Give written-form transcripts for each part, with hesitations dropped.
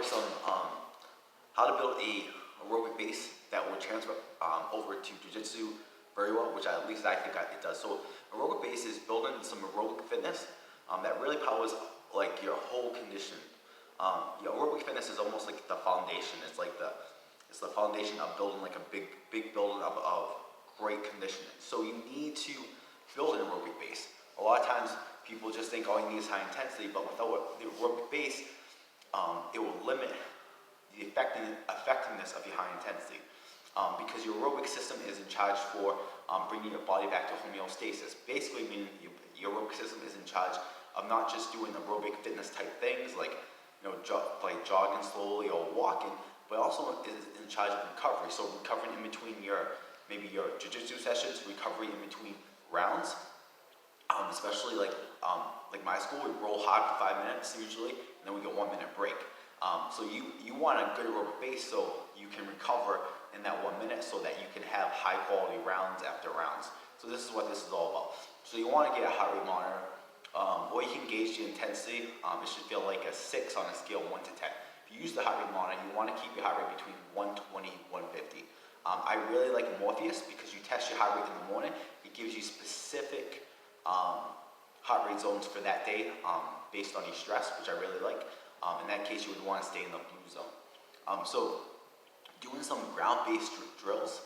focus on how to build a aerobic base that will transfer over to Jiu Jitsu very well, which at least I think it does. So aerobic base is building some aerobic fitness that really powers like your whole condition. Your aerobic fitness is almost like the foundation. It's the foundation of building like a big building of great conditioning. So you need to build an aerobic base. A lot of times people just think all you need is high intensity, but without the aerobic base, it will limit the effectiveness of your high intensity. Because your aerobic system is in charge for bringing your body back to homeostasis. Basically meaning your aerobic system is in charge of not just doing aerobic fitness type things like like jogging slowly or walking, but also is in charge of recovery. So recovering in between maybe your jiu-jitsu sessions, recovery in between rounds. Especially like my school, we roll hard for 5 minutes usually, and then we get 1 minute break. So you want a good aerobic base so you can recover in that 1 minute so that you can have high quality rounds after rounds. So this is what this is all about. So you want to get a heart rate monitor, or you can gauge the intensity. It should feel like a 6 on a scale of 1 to 10. If you use the heart rate monitor, you want to keep your heart rate between 120 and 150. I really like Morpheus because you test your heart rate in the morning. It gives you specific heart rate zones for that day based on your stress, which I really like. In that case, you would want to stay in the blue zone. So doing some ground-based drills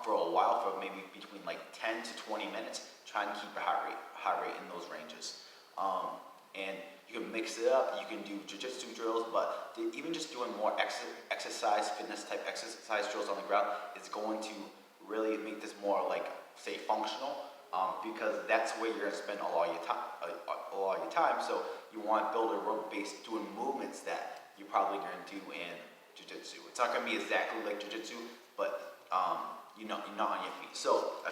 for a while, for maybe between like 10 to 20 minutes, try and keep your heart rate in those ranges. And you can mix it up, you can do jiu-jitsu drills, but even just doing more exercise, fitness type exercise drills on the ground is going to really make this more like, say, functional, because that's where you're going to spend a lot of your time. So you want to build a aerobic base doing movements that you're probably going to do in jiu-jitsu. It's not going to be exactly like jiu-jitsu, but you're not on your feet. So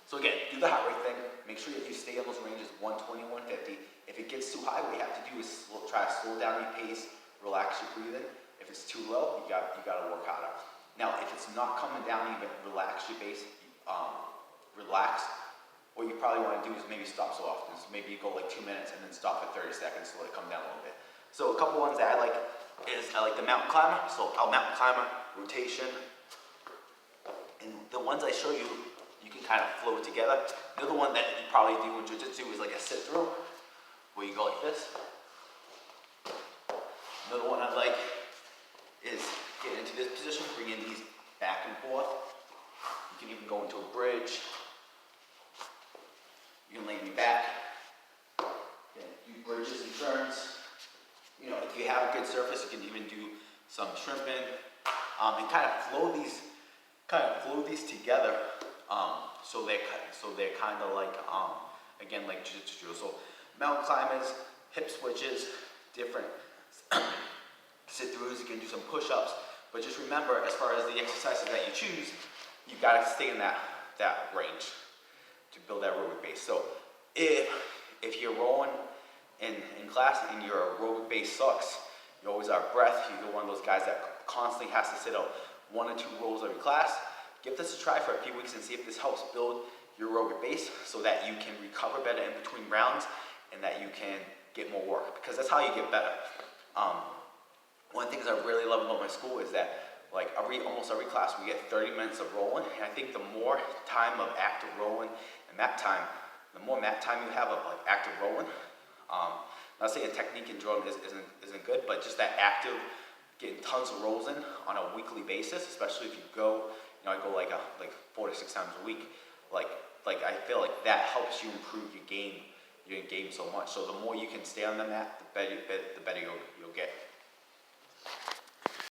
so again, do the heart rate thing. Make sure that you stay in those ranges, 120, 150. If it gets too high, what you have to do is try to slow down your pace, relax your breathing. If it's too low, you got to work harder. Now, if it's not coming down even, relax your pace. Relax. What you probably want to do is maybe stop so often. So maybe you go like 2 minutes and then stop for 30 seconds to let it come down a little bit. So a couple ones that I like is I like the mountain climber. So a mountain climber, rotation. And the ones I show you, you can kind of flow together. The other one that you probably do in jiu-jitsu is like a sit-through, where you go like this. Another one I like is get into this position, bringing these back and forth. You can even go into a bridge. You can lay me back. Do bridges and turns. If you have a good surface, you can even do some shrimping, and kind of flow these together. So they're kind of like again like jiu-jitsu drills. So mountain climbers, hip switches, different sit-throughs. You can do some push-ups, but just remember, as far as the exercises that you choose, you got to stay in that range to build that aerobic base. So if you're rolling in class and your aerobic base sucks, you always out of breath, you're one of those guys that constantly has to sit out 1 or 2 rolls every class, give this a try for a few weeks and see if this helps build your aerobic base so that you can recover better in between rounds and that you can get more work, because that's how you get better. One of the things I really love about my school is that like almost every class we get 30 minutes of rolling, and I think the more time of active rolling and mat time, the more mat time you have of like active rolling. Not saying technique and drilling isn't good, but just that active, getting tons of rolls in on a weekly basis, especially if you go, I go like 4 to 6 times a week. Like I feel like that helps you improve your game so much. So the more you can stay on the mat, the better you'll get.